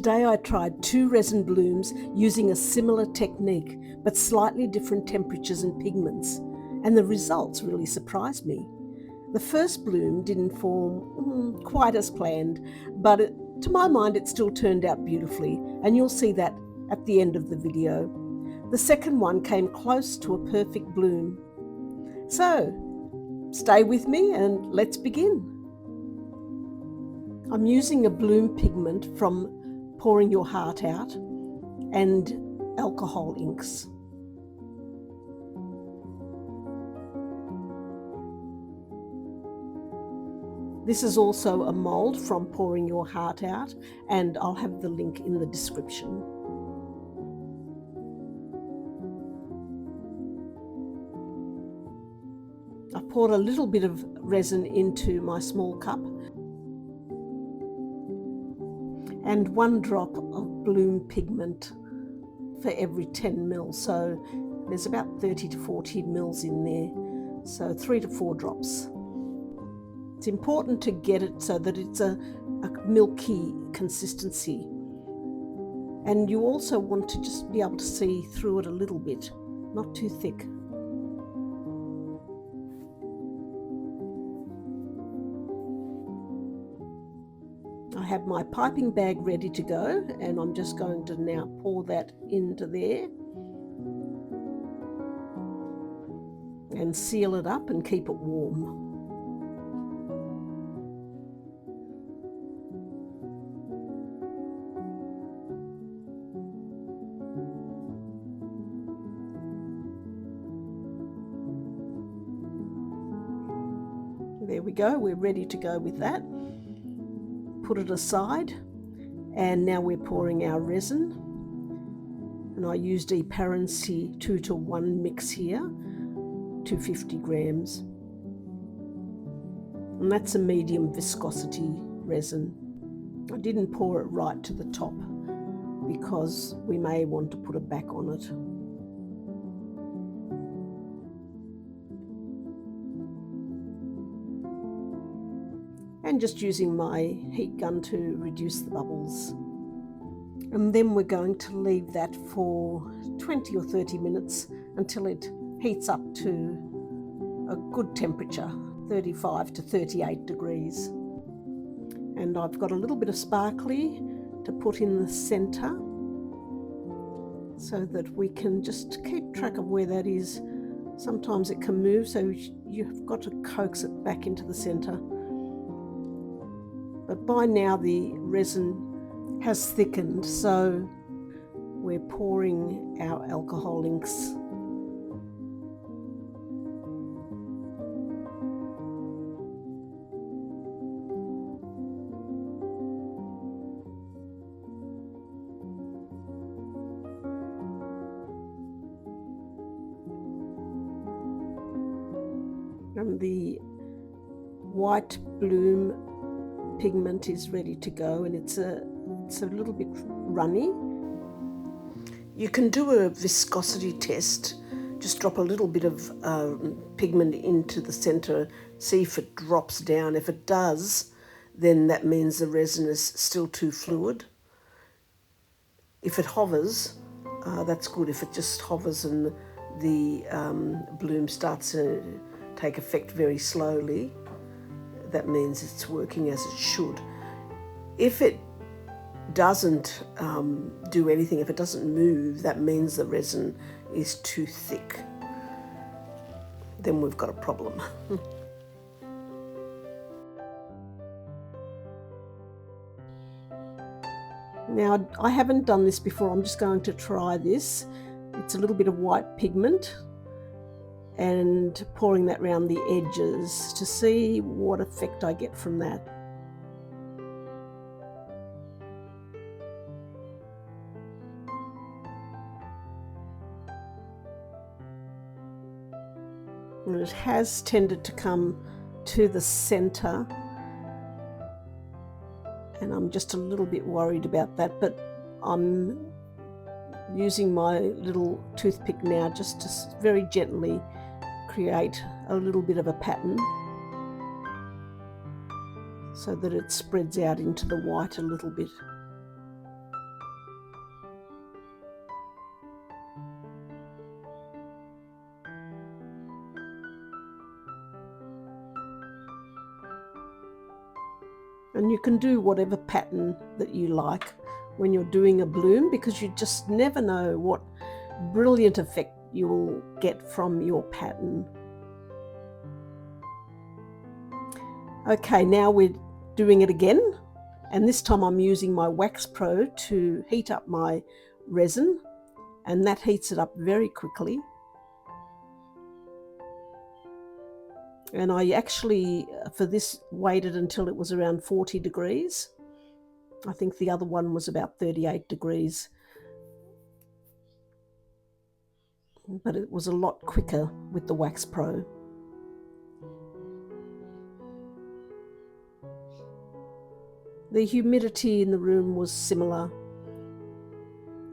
Today I tried 2 resin blooms using a similar technique but slightly different temperatures and pigments, and the results really surprised me. The first bloom didn't form quite as planned, but to my mind it still turned out beautifully, and you'll see that at the end of the video. The second one came close to a perfect bloom. So, stay with me and let's begin. I'm using a bloom pigment from Pouring Your Heart Out and alcohol inks. This is also a mould from Pouring Your Heart Out, and I'll have the link in the description. I've poured a little bit of resin into my small cup and 1 drop of bloom pigment for every 10 ml. So there's about 30 to 40 ml in there, so 3 to 4 drops. It's important to get it so that it's a milky consistency, and you also want to just be able to see through it a little bit, not too thick. I have my piping bag ready to go, and I'm just going to now pour that into there and seal it up and keep it warm. There we go, we're ready to go with that. Put it aside, and now we're pouring our resin, and I used a Parency 2-to-1 mix here, 250 grams, and that's a medium viscosity resin. I didn't pour it right to the top because we may want to put a back on it. And just using my heat gun to reduce the bubbles. And then we're going to leave that for 20 or 30 minutes until it heats up to a good temperature, 35 to 38 degrees. And I've got a little bit of sparkly to put in the center so that we can just keep track of where that is. Sometimes it can move, so you've got to coax it back into the center. But by now the resin has thickened, so we're pouring our alcohol inks. And the white bloom pigment is ready to go, and it's a little bit runny. You can do a viscosity test. Just drop a little bit of pigment into the center, see if it drops down. If it does, then that means the resin is still too fluid. If it hovers, that's good. If it just hovers and the bloom starts to take effect very slowly, that means it's working as it should. If it doesn't do anything, if it doesn't move, that means the resin is too thick. Then we've got a problem. Now, I haven't done this before. I'm just going to try this. It's a little bit of white pigment, and pouring that around the edges to see what effect I get from that. And it has tended to come to the center, and I'm just a little bit worried about that, but I'm using my little toothpick now just to very gently create a little bit of a pattern so that it spreads out into the white a little bit. And you can do whatever pattern that you like when you're doing a bloom, because you just never know what brilliant effect you will get from your pattern. Okay, now we're doing it again, and this time I'm using my Wax Pro to heat up my resin, and that heats it up very quickly. And I actually, for this, waited until it was around 40 degrees. I think the other one was about 38 degrees. But it was a lot quicker with the Wax Pro. The humidity in the room was similar,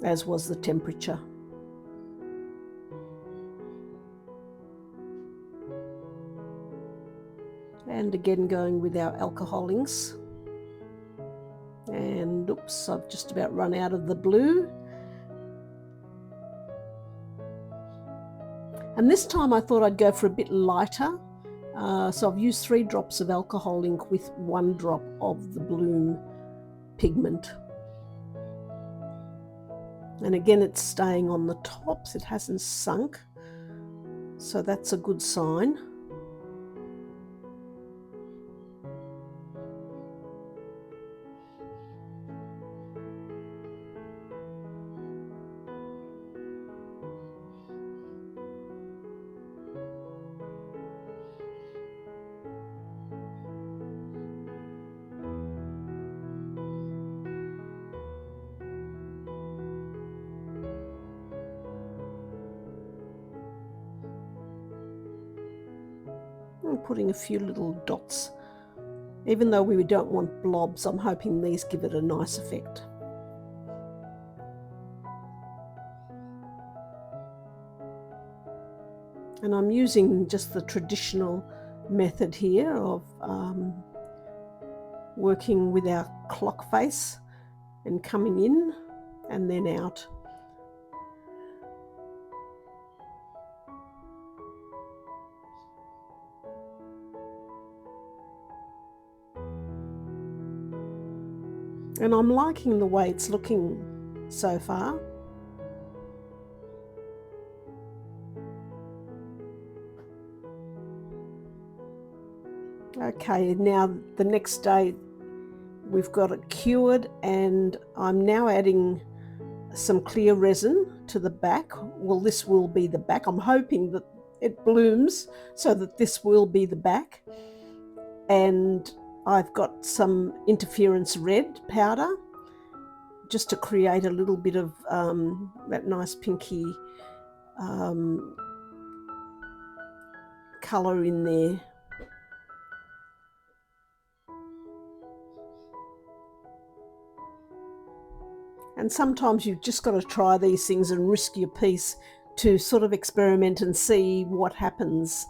as was the temperature. And again going with our alcohol inks. And oops, I've just about run out of the blue. And this time I thought I'd go for a bit lighter. So I've used 3 drops of alcohol ink with 1 drop of the bloom pigment. And again, it's staying on the tops, it hasn't sunk. So that's a good sign. I'm putting a few little dots. Even though we don't want blobs, I'm hoping these give it a nice effect. And I'm using just the traditional method here of working with our clock face and coming in and then out. And I'm liking the way it's looking so far. Okay, now the next day we've got it cured, and I'm now adding some clear resin to the back. Well, this will be the back. I'm hoping that it blooms so that this will be the back. And I've got some interference red powder just to create a little bit of that nice pinky colour in there. And sometimes you've just got to try these things and risk your piece to sort of experiment and see what happens.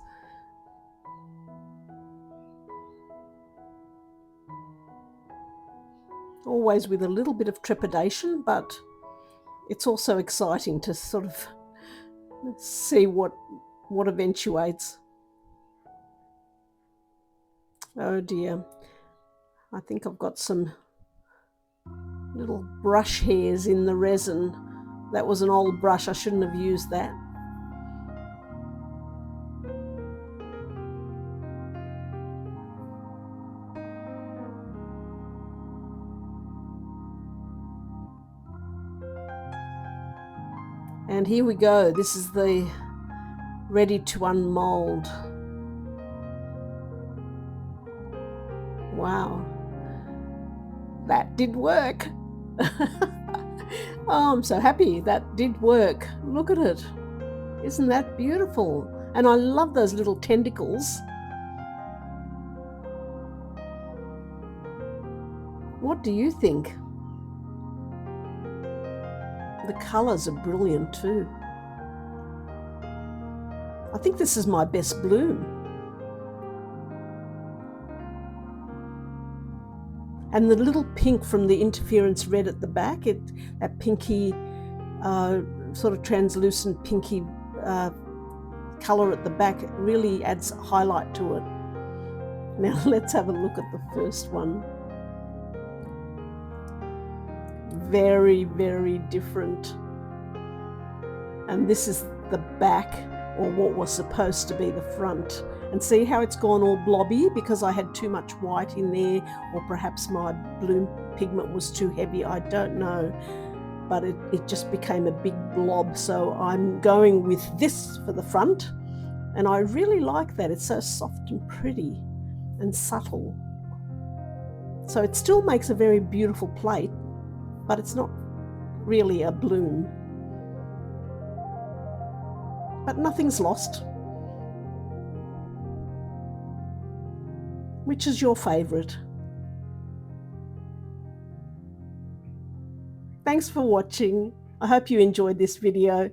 Always with a little bit of trepidation, but it's also exciting to sort of see what eventuates. Oh dear, I think I've got some little brush hairs in the resin. That was an old brush, I shouldn't have used that. And here we go, this is the ready to unmold. Wow, that did work. Oh, I'm so happy that did work. Look at it. Isn't that beautiful? And I love those little tentacles. What do you think? The colours are brilliant too. I think this is my best bloom. And the little pink from the interference red at the back, that pinky, sort of translucent pinky colour at the back, it really adds highlight to it. Now let's have a look at the first one. very, very different. And this is the back, or what was supposed to be the front. And see how it's gone all blobby because I had too much white in there, or perhaps my bloom pigment was too heavy, I don't know. But it just became a big blob. So I'm going with this for the front, and I really like that. It's so soft and pretty and subtle. So it still makes a very beautiful plate, but it's not really a bloom. But nothing's lost. Which is your favorite? Thanks for watching. I hope you enjoyed this video.